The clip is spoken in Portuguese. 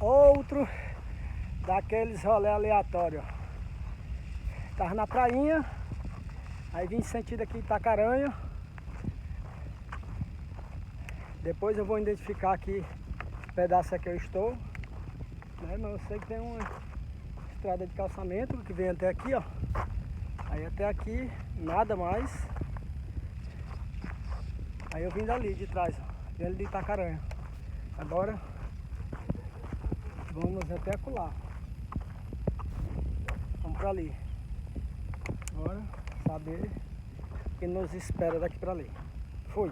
outro daqueles rolê aleatórios. Tava na prainha, aí vim sentido aqui Itacaranha. Depois eu vou identificar aqui o pedaço que eu estou, né? Mas eu sei que tem uma estrada de calçamento que vem até aqui, ó. Aí até aqui, nada mais. Aí eu vim dali de trás, ó, dentro de Itacaranha. Agora vamos até acolá. Vamos pra ali. Agora saber o que nos espera daqui pra ali. Fui.